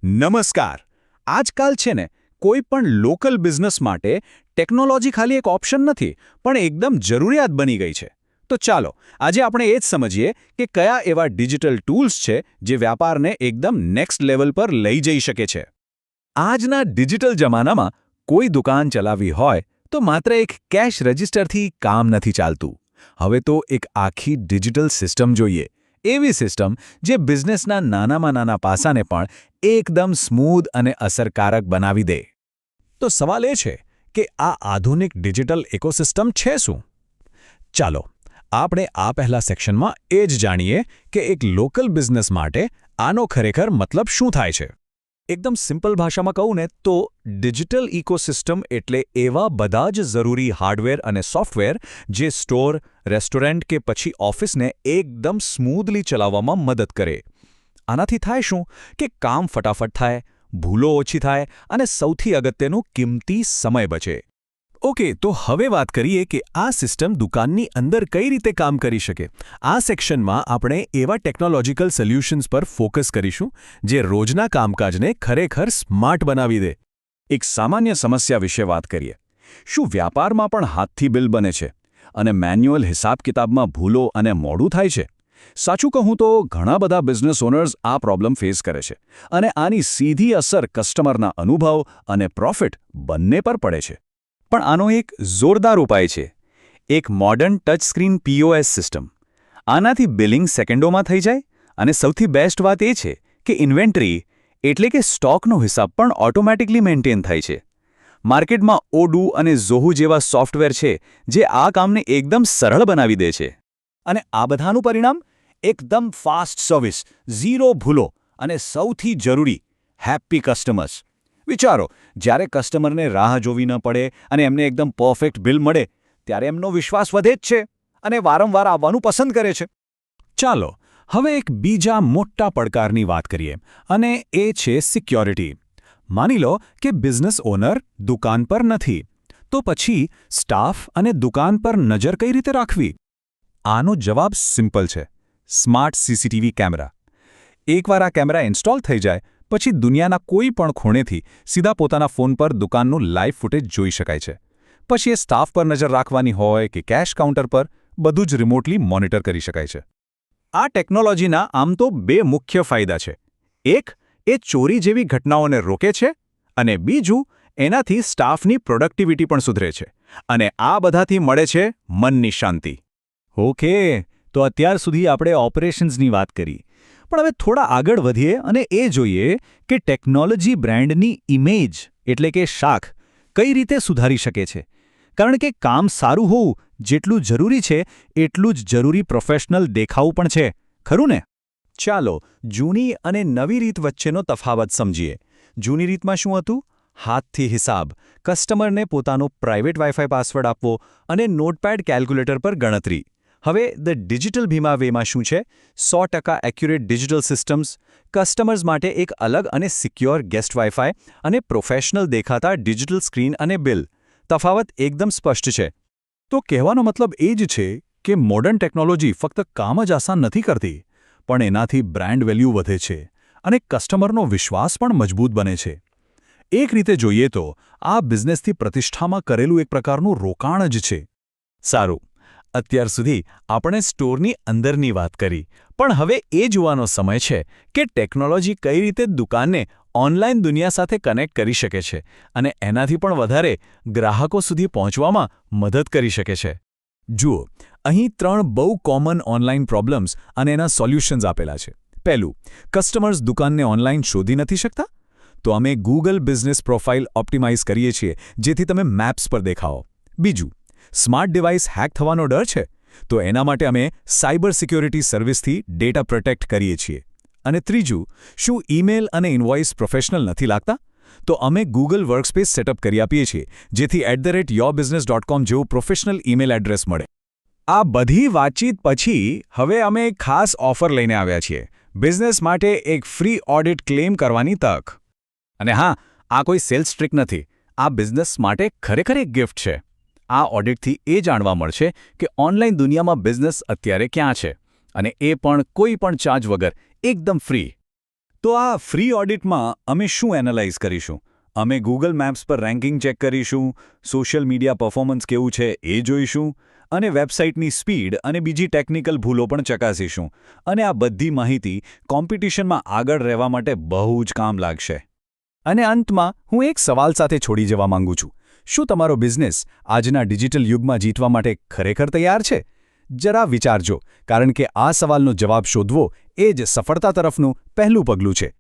નમસ્કાર. આજકાલ છે ને કોઈ પણ લોકલ બિઝનેસ માટે ટેકનોલોજી ખાલી એક ઓપ્શન નથી પણ એકદમ જરૂરિયાત બની ગઈ છે. તો ચાલો આજે આપણે એ જ સમજીએ કે કયા એવા ડિજિટલ ટૂલ્સ છે જે વ્યાપારને એકદમ નેક્સ્ટ લેવલ પર લઈ જઈ શકે છે. આજના ડિજિટલ જમાનામાં કોઈ દુકાન ચલાવવી હોય તો માત્ર એક કેશ રજિસ્ટરથી કામ નથી ચાલતું. હવે તો એક આખી ડિજિટલ સિસ્ટમ જોઈએ. એવી સિસ્ટમ જે બિઝનેસના નાનામાં નાના પાસાને પણ એકદમ સ્મૂધ અને અસરકારક બનાવી દે. તો સવાલ એ છે કે આ આધુનિક ડિજિટલ ઇકોસિસ્ટમ છે શું? ચાલો આપણે આ પહેલા સેક્શનમાં એ જ જાણીએ કે એક લોકલ બિઝનેસ માટે આનો ખરેખર મતલબ શું થાય છે. એકદમ સિમ્પલ ભાષામાં કહું ને તો ડિજિટલ ઇકોસિસ્ટમ એટલે એવા બધા જ જરૂરી હાર્ડવેર અને સોફ્ટવેર જે સ્ટોર, રેસ્ટોરન્ટ કે પછી ઓફિસને એકદમ સ્મૂધલી ચલાવવામાં મદદ કરે. આનાથી થાય શું કે કામ ફટાફટ થાય, ભૂલો ઓછી થાય અને સૌથી અગત્યનું કિંમતી સમય બચે. ઓકે, તો હવે વાત કરીએ કે આ સિસ્ટમ દુકાનની અંદર કઈ રીતે કામ કરી શકે. આ સેક્શનમાં આપણે એવા ટેકનોલોજીકલ સોલ્યુશન્સ પર ફોકસ કરીશું જે રોજના કામકાજને ખરેખર સ્માર્ટ બનાવી દે. એક સામાન્ય સમસ્યા વિશે વાત કરીએ. શું વ્યાપારમાં પણ હાથથી બિલ બને છે અને મેન્યુઅલ હિસાબ-કિતાબમાં ભૂલો અને મોડું થાય છે? સાચું કહું તો ઘણા બધા બિઝનેસ ઓનર્સ આ પ્રોબ્લેમ ફેસ કરે છે અને આની સીધી અસર કસ્ટમરના અનુભવ અને પ્રોફિટ બંને પર પડે છે. પણ આનો એક જોરદાર ઉપાય છે. એક modern touch screen POS system. આનાથી બિલિંગ સેકન્ડોમાં થઈ જાય અને સૌથી બેસ્ટ વાત એ છે કે ઇન્વેન્ટરી એટલે કે સ્ટોકનો હિસાબ પણ ઓટોમેટિકલી મેન્ટેન થાય છે. માર્કેટમાં ઓડુ અને ઝોહુ જેવા સોફ્ટવેર છે જે આ કામને એકદમ સરળ બનાવી દે છે. અને આ બધાનું પરિણામ એકદમ ફાસ્ટ સર્વિસ, ઝીરો ભૂલો અને સૌથી જરૂરી હેપી કસ્ટમર્સ. વિચારો, જ્યારે કસ્ટમરને રાહ જોવી ન પડે અને એમને એકદમ પરફેક્ટ બિલ મળે ત્યારે એમનો વિશ્વાસ વધે જ છે અને વારંવાર આવવાનું પસંદ કરે છે. ચાલો હવે એક બીજા મોટા પડકારની વાત કરીએ અને એ છે સિક્યોરિટી. માની લો કે બિઝનેસ ઓનર દુકાન પર નથી, તો પછી સ્ટાફ અને દુકાન પર નજર કઈ રીતે રાખવી? આનો જવાબ સિમ્પલ છે. Smart CCTV camera. એકવાર આ કેમેરા ઇન્સ્ટોલ થઈ જાય પછી દુનિયાના કોઈ પણ ખૂણેથી સીધા પોતાના ફોન પર દુકાનનું લાઈવ ફૂટેજ જોઈ શકાય છે. પછી એ સ્ટાફ પર નજર રાખવાની હોય કે કેશ કાઉન્ટર પર, બધું જ રિમોટલી મોનિટર કરી શકાય છે. આ ટેકનોલોજીના આમ તો બે મુખ્ય ફાયદા છે. એક, એ ચોરી જેવી ઘટનાઓને રોકે છે અને બીજું, એનાથી સ્ટાફની પ્રોડક્ટિવિટી પણ સુધરે છે. અને આ બધાથી મળે છે મનની શાંતિ. ઓકે, તો અત્યાર સુધી આપણે ઓપરેશન્સની વાત કરી. પણ હવે થોડા આગળ વધીએ અને એ જોઈએ કે ટેકનોલોજી બ્રાન્ડની ઇમેજ એટલે કે શાખ કઈ રીતે સુધારી શકે છે. કારણ કે કામ સારું હોવું જેટલું જરૂરી છે એટલું જ જરૂરી પ્રોફેશનલ દેખાવું પણ છે, ખરું ને? ચાલો જૂની અને નવી રીત વચ્ચેનો તફાવત સમજીએ. જૂની રીતમાં શું હતું? હાથથી હિસાબ, કસ્ટમરને પોતાનો પ્રાઇવેટ વાઇફાઈ પાસવર્ડ આપવો અને નોટપેડ કેલ્ક્યુલેટર પર ગણતરી. હવે ધ ડિજિટલ ભીમા વેમાં શું છે? 100% એક્યુરેટ ડિજિટલ સિસ્ટમ્સ, કસ્ટમર્સ માટે એક અલગ અને સિક્યોર ગેસ્ટ વાઇફાઈ અને પ્રોફેશનલ દેખાતા ડિજિટલ સ્ક્રીન અને બિલ. તફાવત એકદમ સ્પષ્ટ છે. તો કહેવાનો મતલબ એ જ છે કે મોડર્ન ટેકનોલોજી ફક્ત કામ જ આસાન નથી કરતી, પણ એનાથી બ્રાન્ડ વેલ્યુ વધે છે અને કસ્ટમરનો વિશ્વાસ પણ મજબૂત બને છે. એક રીતે જોઈએ તો આ બિઝનેસથી પ્રતિષ્ઠામાં કરેલું એક પ્રકારનું રોકાણ જ છે. સારું, અત્યાર સુધી આપણે સ્ટોરની અંદરની વાત કરી, પણ હવે એ જોવાનો સમય છે કે ટેકનોલોજી કઈ રીતે દુકાનને ઓનલાઈન દુનિયા સાથે કનેક્ટ કરી શકે છે અને એનાથી પણ વધારે ગ્રાહકો સુધી પહોંચવામાં મદદ કરી શકે છે. જુઓ, અહીં 3 બહુ કોમન ઓનલાઈન પ્રોબ્લેમ્સ અને એના સોલ્યુશન્સ આપેલા છે. પહેલું, કસ્ટમર્સ દુકાનને ઓનલાઈન શોધી નથી શકતા? તો અમે ગૂગલ બિઝનેસ પ્રોફાઇલ ઓપ્ટિમાઇઝ કરીએ છીએ જેથી તમે મેપ્સ પર દેખાઓ. બીજું, સ્માર્ટ ડિવાઇસ હેક થવાનો ડર છે? તો એના માટે અમે સાયબર સિક્યોરિટી સર્વિસથી ડેટા પ્રોટેક્ટ કરીએ છીએ. અને ત્રીજું, શું ઈમેલ અને ઇનવોઇસ પ્રોફેશનલ નથી લાગતા? તો અમે ગૂગલ વર્કસ્પેસ સેટઅપ કરી આપીએ છીએ જેથી @yourbusiness.com જેવું પ્રોફેશનલ ઈમેલ એડ્રેસ મળે. આ બધી વાતચીત પછી હવે અમે એક ખાસ ઓફર લઈને આવ્યા છીએ. બિઝનેસ માટે એક ફ્રી ઓડિટ ક્લેમ કરવાની તક. અને હા, આ કોઈ સેલ્સ ટ્રીક નથી. આ બિઝનેસ માટે ખરેખર એક ગિફ્ટ છે. આ ઓડિટથી એ જાણવા મળશે કે ઓનલાઈન દુનિયામાં બિઝનેસ અત્યારે ક્યાં છે અને એ પણ કોઈ પણ ચાર્જ વગર, એકદમ ફ્રી. તો આ ફ્રી ઓડિટમાં અમે શું એનાલાઇઝ કરીશું? અમે ગૂગલ મેપ્સ પર રેન્કિંગ ચેક કરીશું, સોશિયલ મીડિયા પરફોર્મન્સ કેવું છે એ જોઈશું, અને વેબસાઇટની સ્પીડ અને બીજી ટેકનિકલ ભૂલો પણ ચકાસીશું. અને આ બધી માહિતી કોમ્પિટિશનમાં આગળ રહેવા માટે બહુ જ કામ લાગશે. અને અંતમાં હું એક સવાલ સાથે છોડી જવા માંગુ છું. શું તમારો બિઝનેસ આજના ડિજિટલ યુગમાં જીતવા માટે ખરેખર તૈયાર છે? જરા વિચારજો, કારણ કે આ સવાલનો જવાબ શોધવો એ જ સફળતા તરફનું પહેલું પગલું છે.